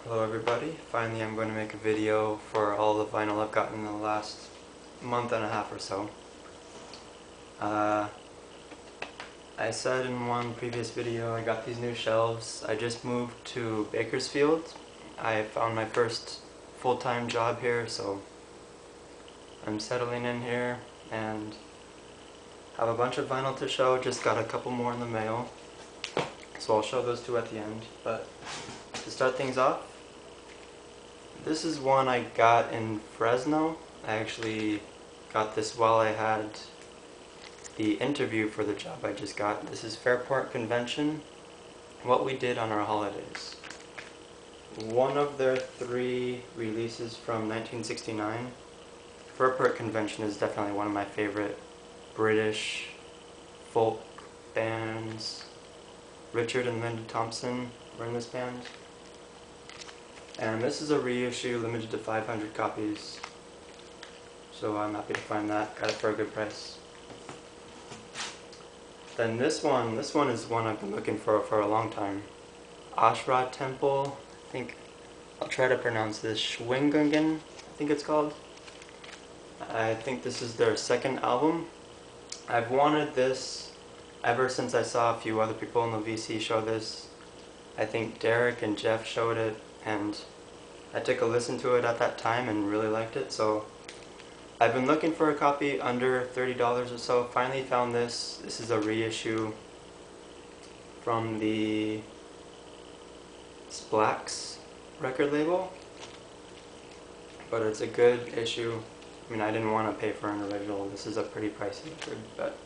Hello everybody, finally I'm going to make a video for all the vinyl I've gotten in the last month and a half or so. I said in one previous video I got these new shelves. I just moved to Bakersfield. I found my first full-time job here, so I'm settling in here and have a bunch of vinyl to show. Just got a couple more in the mail, so I'll show those two at the end. But to start things off, this is one I got in Fresno. I actually got this while I had the interview for the job I just got. This is Fairport Convention, what we did on our holidays. One of their 3 releases from 1969. Fairport Convention is definitely one of my favorite British folk bands. Richard and Linda Thompson were in this band. And this is a reissue, limited to 500 copies. So I'm happy to find that. Got it for a good price. Then this one is one I've been looking for a long time. Ashra Temple, I think, I'll try to pronounce this, Schwingungen, I think it's called. I think this is their second album. I've wanted this ever since I saw a few other people in the VC show this. I think Derek and Jeff showed it, and I took a listen to it at that time and really liked it, so I've been looking for a copy under $30 or so. Finally found this. This is a reissue from the Splax record label, but it's a good issue. I mean, I didn't want to pay for an original. This is a pretty pricey record, but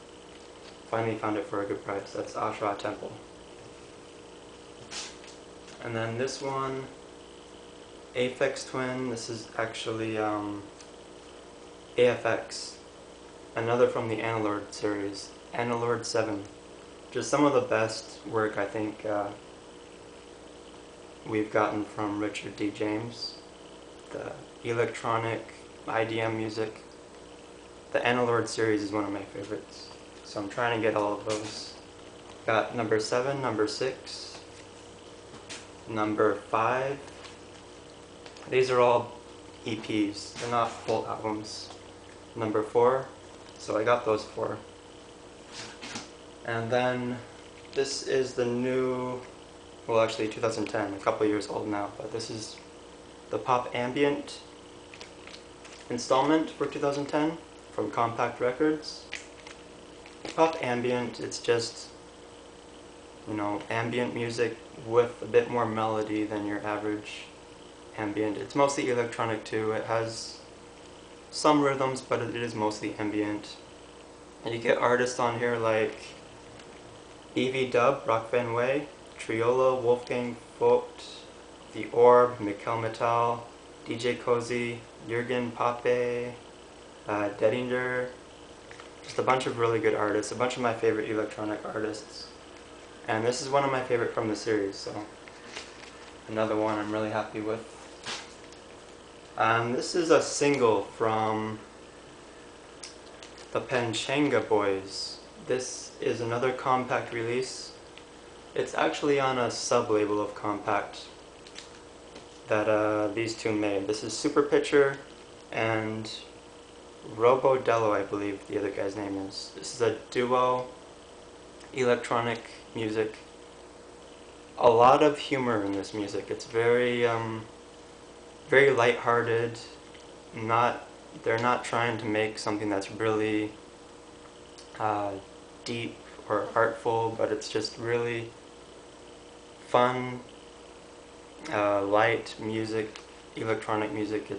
finally found it for a good price. That's Ashra Temple. And then this one, Aphex Twin. This is actually AFX, another from the Analord series, Analord 7. Just some of the best work I think we've gotten from Richard D. James. The electronic IDM music. The Analord series is one of my favorites, so I'm trying to get all of those. Got number 7, number 6, number 5. These are all EPs, they're not full albums. Number 4, so I got those 4. And then this is the new, well actually 2010, a couple years old now, but this is the Pop Ambient installment for 2010 from Compact Records. Pop Ambient, it's just, you know, ambient music with a bit more melody than your average ambient. It's mostly electronic too. It has some rhythms, but it is mostly ambient. And you get artists on here like Evie Dub, Rock Van Way, Triola, Wolfgang Vogt, The Orb, Mikkel Metal, DJ Cozy, Jürgen Pape, Dedinger. Just a bunch of really good artists, a bunch of my favorite electronic artists. And this is one of my favorite from the series, so another one I'm really happy with. This is a single from the Pechanga Boys. This is another Compact release. It's actually on a sub-label of Compact that these two made. This is Super Pitcher and Robo Dello, I believe the other guy's name is. This is a duo electronic music. A lot of humor in this music. It's very very lighthearted. They're not trying to make something that's really deep or artful, but it's just really fun, light music, electronic music.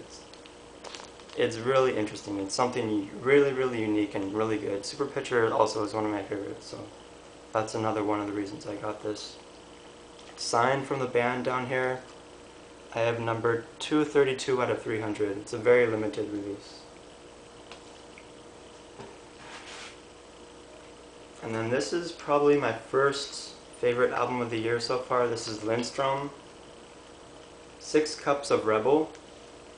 It's really interesting. It's something really unique and really good. Super Pitcher also is one of my favorites, so that's another one of the reasons I got this. Signed from the band down here, I have number 232 out of 300. It's a very limited release. And then this is probably my first favorite album of the year so far. This is Linstrom, 6 Cups of Rebel,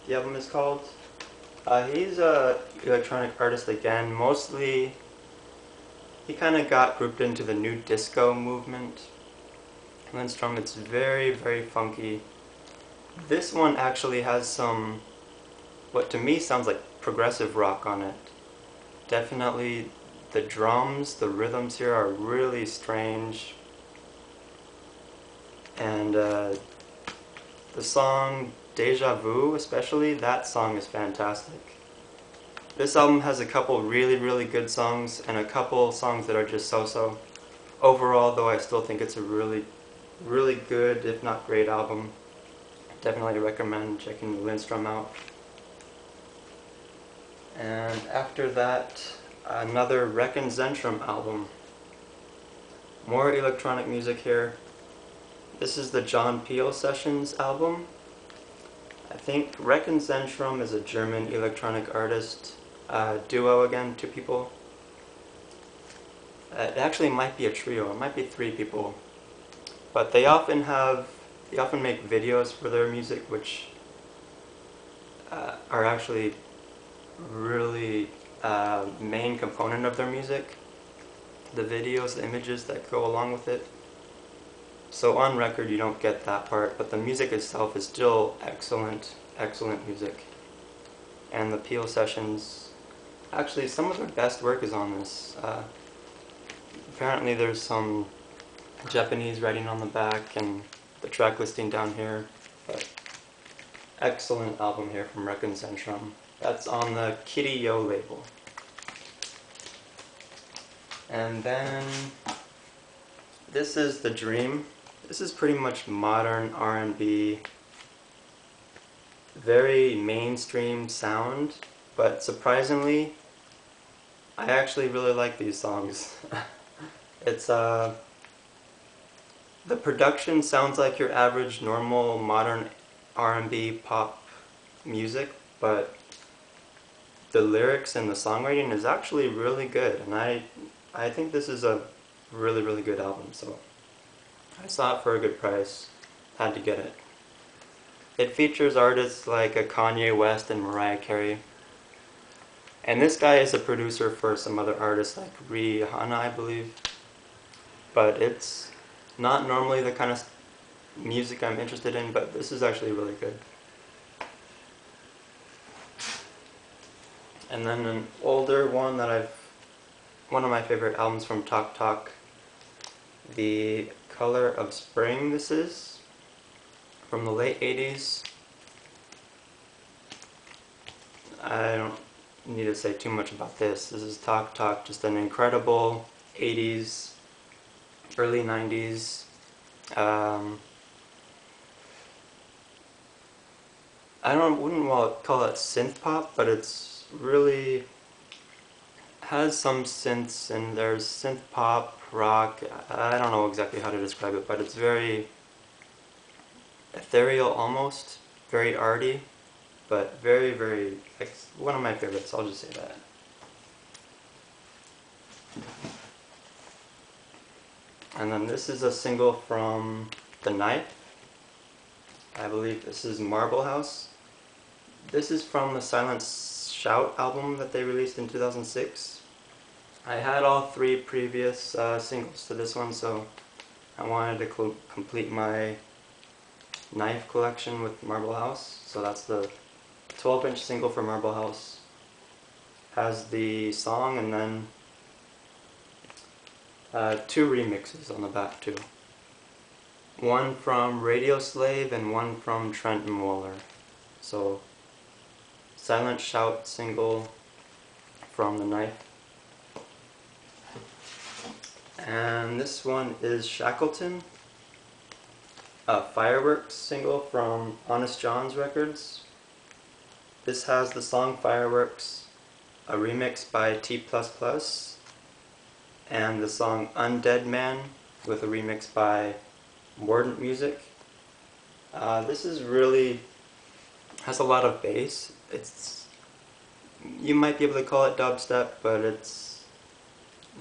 the album is called. He's an electronic artist again. Mostly, he kind of got grouped into the new disco movement. Linstrom, it's very funky. This one actually has some, what to me sounds like progressive rock on it. Definitely the drums, the rhythms here are really strange. And the song Deja Vu, especially, that song is fantastic. This album has a couple really good songs and a couple songs that are just so-so. Overall, though, I still think it's a really good, if not great album. Definitely recommend checking Linstrom out. And after that, another Zentrum album. More electronic music here. This is the John Peel Sessions album. I think Zentrum is a German electronic artist duo again, 2 people. It actually might be a trio, it might be 3 people. But they often make videos for their music, which are actually really main component of their music. The videos, the images that go along with it. So on record you don't get that part, but the music itself is still excellent music. And the Peel Sessions, actually some of their best work is on this. Apparently there's some Japanese writing on the back and the track listing down here, but excellent album here from Zentrum. That's on the Kitty Yo label. And then this is The Dream. This is pretty much modern R&B, very mainstream sound, but surprisingly, I actually really like these songs. It's the production sounds like your average normal modern R&B pop music, but the lyrics and the songwriting is actually really good, and I think this is a really good album, so I saw it for a good price, had to get it. It features artists like Kanye West and Mariah Carey, and this guy is a producer for some other artists like Rihanna, I believe, but it's not normally the kind of music I'm interested in, but this is actually really good. And then an older one that one of my favorite albums from Talk Talk, The Color of Spring, this is, from the late 80s. I don't need to say too much about this. This is Talk Talk, just an incredible 80s, early 90s. Wouldn't call it synth pop, but it's really has some synths, and there's synth pop, rock. I don't know exactly how to describe it, but it's very ethereal almost, very arty, but very, one of my favorites, I'll just say that. And then this is a single from The Knife. I believe this is Marble House. This is from the Silent Shout album that they released in 2006. I had all 3 previous singles to this one, so I wanted to complete my Knife collection with Marble House. So that's the 12-inch single for Marble House. Has the song and then 2 remixes on the back too. One from Radio Slave and one from Trent and Waller. So Silent Shout single from The Knife. And this one is Shackleton, a Fireworks single from Honest John's Records. This has the song Fireworks, a remix by T++, and the song Undead Man with a remix by Mordant Music. This is really has a lot of bass. You might be able to call it dubstep, but it's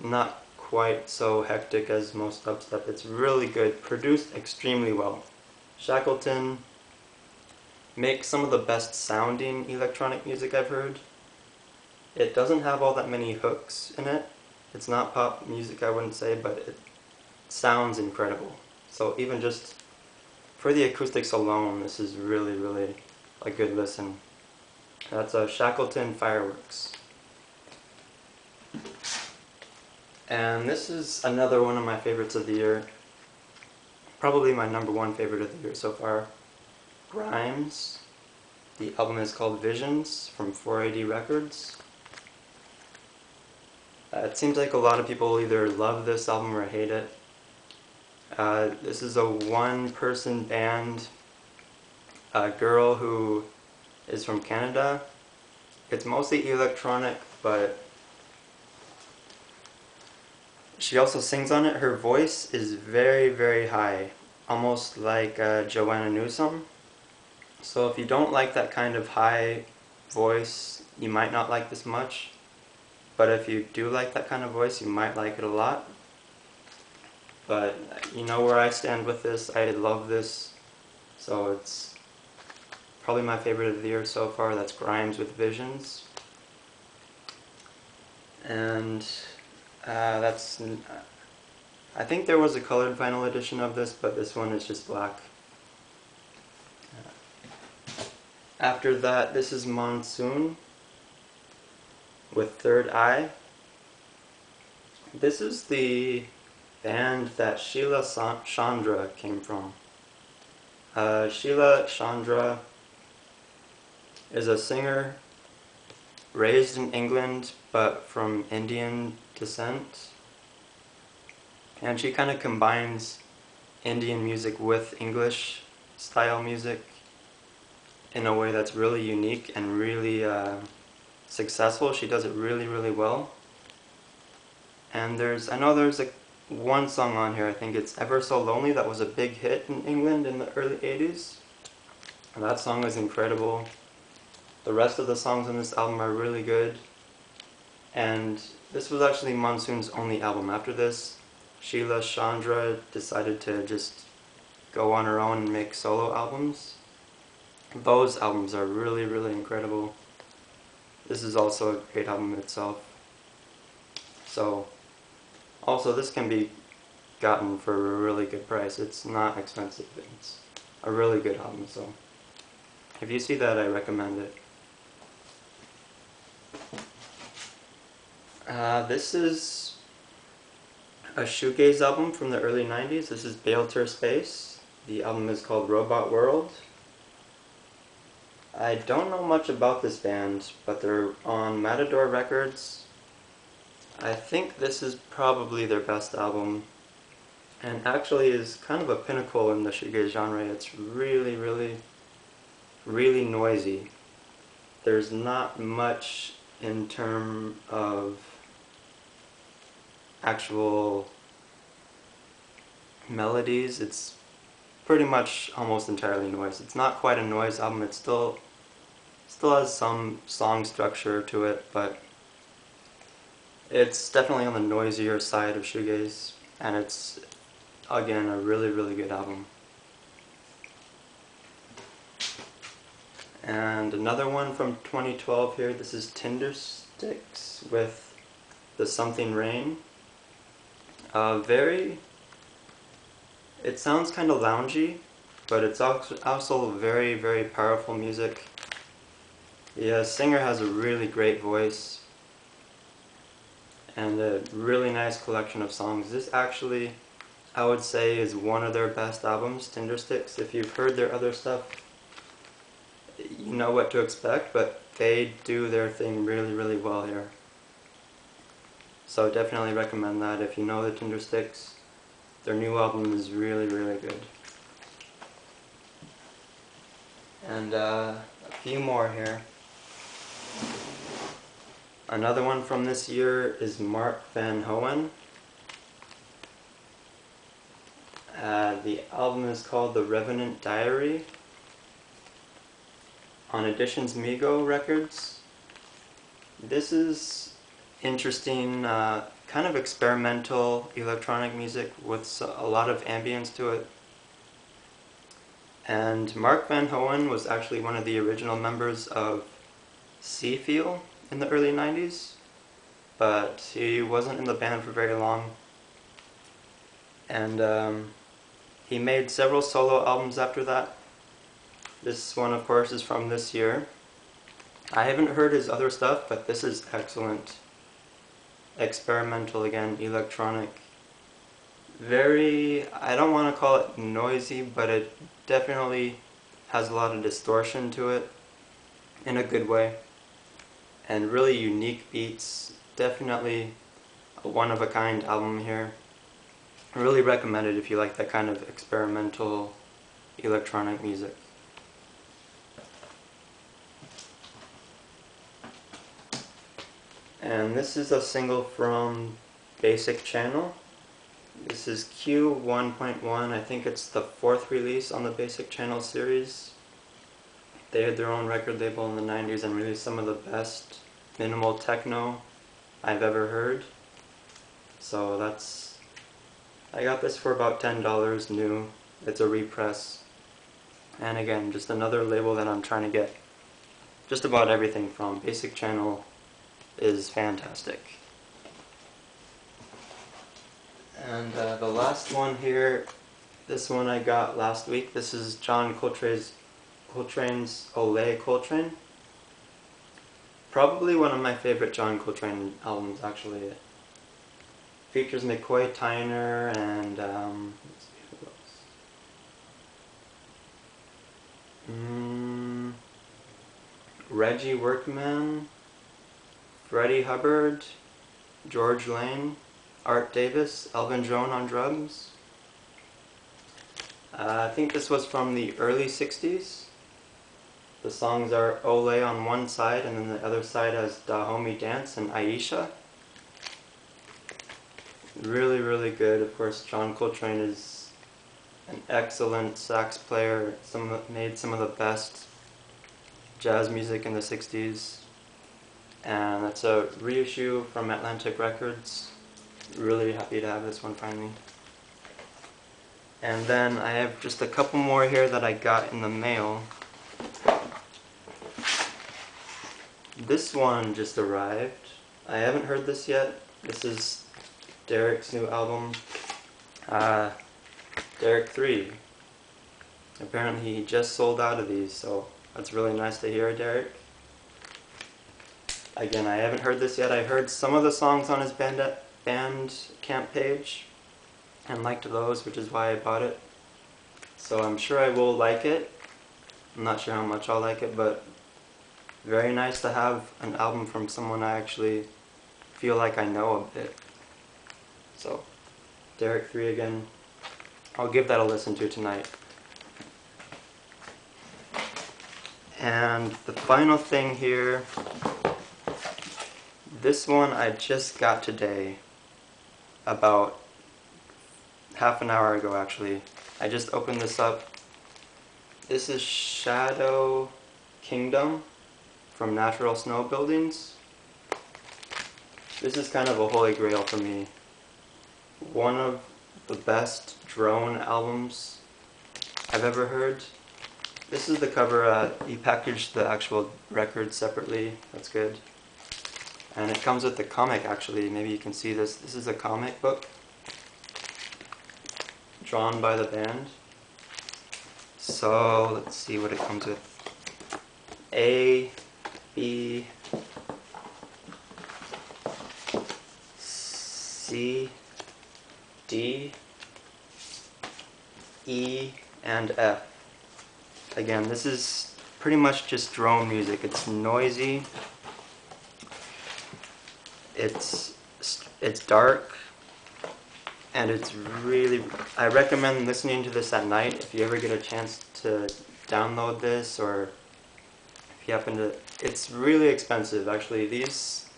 not quite so hectic as most dubstep. It's really good, produced extremely well. Shackleton makes some of the best sounding electronic music I've heard. It doesn't have all that many hooks in it. It's not pop music, I wouldn't say, but it sounds incredible. So even just for the acoustics alone, this is really a good listen. That's a Shackleton Fireworks. And this is another one of my favorites of the year. Probably my #1 favorite of the year so far. Grimes. The album is called Visions from 4AD Records. It seems like a lot of people either love this album or hate it. This is a one-person band, a girl who is from Canada. It's mostly electronic, but she also sings on it. Her voice is very high, almost like Joanna Newsom. So if you don't like that kind of high voice, you might not like this much. But if you do like that kind of voice, you might like it a lot. But you know where I stand with this. I love this. So it's probably my favorite of the year so far. That's Grimes with Visions. And that's... I think there was a colored vinyl edition of this, but this one is just black. After that, this is Monsoon with Third Eye. This is the band that Sheila Chandra came from. Sheila Chandra is a singer raised in England but from Indian descent. And she kind of combines Indian music with English style music in a way that's really unique and really successful. She does it really well. And I know there's one song on here, I think it's Ever So Lonely, that was a big hit in England in the early 80s. And that song is incredible. The rest of the songs on this album are really good. And this was actually Monsoon's only album. After this, Sheila Chandra decided to just go on her own and make solo albums. Those albums are really incredible. This is also a great album itself. So, also this can be gotten for a really good price. It's not expensive. It's a really good album, so if you see that, I recommend it. This is a shoegaze album from the early 90s. This is Balter Space. The album is called Robot World. I don't know much about this band, but they're on Matador Records. I think this is probably their best album, and actually is kind of a pinnacle in the shoegaze genre. It's really noisy. There's not much in terms of actual melodies. It's pretty much almost entirely noise. It's not quite a noise album. It still has some song structure to it, but it's definitely on the noisier side of shoegaze, and it's again a really good album. And another one from 2012 here. This is Tindersticks with The Something Rain. It sounds kind of loungy, but it's also very powerful music. The singer has a really great voice and a really nice collection of songs. This actually, I would say, is one of their best albums, Tindersticks. If you've heard their other stuff, you know what to expect, but they do their thing really well here. So definitely recommend that. If you know the Tindersticks, their new album is really good. And a few more here. Another one from this year is Mark Van Hoen. The album is called The Revenant Diary on Editions Migo Records. This is interesting, kind of experimental electronic music with a lot of ambience to it. And Mark Van Hoen was actually one of the original members of Seafeel in the early 90s, but he wasn't in the band for very long. And He made several solo albums after that. This one, of course, is from this year. I haven't heard his other stuff, but this is excellent. Experimental again, electronic. Very, I don't want to call it noisy, but it definitely has a lot of distortion to it in a good way. And really unique beats. Definitely a one-of-a-kind album here. I really recommend it if you like that kind of experimental electronic music. And this is a single from Basic Channel. This is Q1.1. I think it's the 4th release on the Basic Channel series. They had their own record label in the 90s and released some of the best minimal techno I've ever heard. So I got this for about $10 new. It's a repress. And again, just another label that I'm trying to get just about everything from. Basic Channel is fantastic. And the last one here, this one I got last week. This is John Coltrane's Olay Coltrane. Probably one of my favorite John Coltrane albums, actually. It features McCoy Tyner and let's see who else. Reggie Workman, Freddie Hubbard, George Lane, Art Davis, Elvin Jones on drums. I think this was from the early 60s. The songs are Olay on one side, and then the other side has Da Homie Dance and Aisha. Really, really good. Of course, John Coltrane is an excellent sax player. Made some of the best jazz music in the 60s. And that's a reissue from Atlantic Records. Really happy to have this one finally. And then I have just a couple more here that I got in the mail. This one just arrived. I haven't heard this yet. This is Derek's new album, Derek 3. Apparently he just sold out of these, so that's really nice to hear, Derek. Again, I haven't heard this yet. I heard some of the songs on his Bandcamp page and liked those, which is why I bought it. So I'm sure I will like it. I'm not sure how much I'll like it, but very nice to have an album from someone I actually feel like I know a bit. So, Derek 3 again. I'll give that a listen to tonight. And the final thing here, this one I just got today, about half an hour ago actually. I just opened this up. This is Shadow Kingdom from Natural Snow Buildings. This is kind of a holy grail for me. One of the best drone albums I've ever heard. This is the cover. He packaged the actual record separately. That's good. And it comes with the comic actually. Maybe you can see this. This is a comic book drawn by the band. So let's see what it comes with. A, B, C, D, E, and F. Again, this is pretty much just drone music. It's noisy. It's dark. And it's really, I recommend listening to this at night if you ever get a chance to download this, or if you happen to, it's really expensive actually. These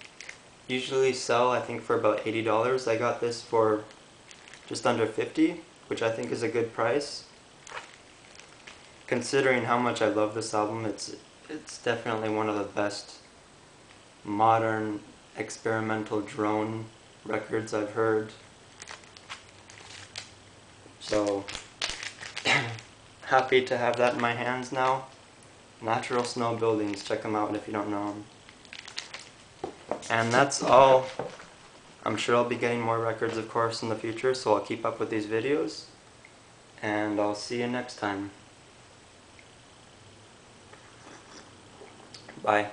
usually sell I think for about $80. I got this for just under $50, which I think is a good price. Considering how much I love this album, it's definitely one of the best modern experimental drone records I've heard. So, happy to have that in my hands now. Natural Snow Buildings, check them out if you don't know them. And that's all. I'm sure I'll be getting more records, of course, in the future, so I'll keep up with these videos. and I'll see you next time. Bye.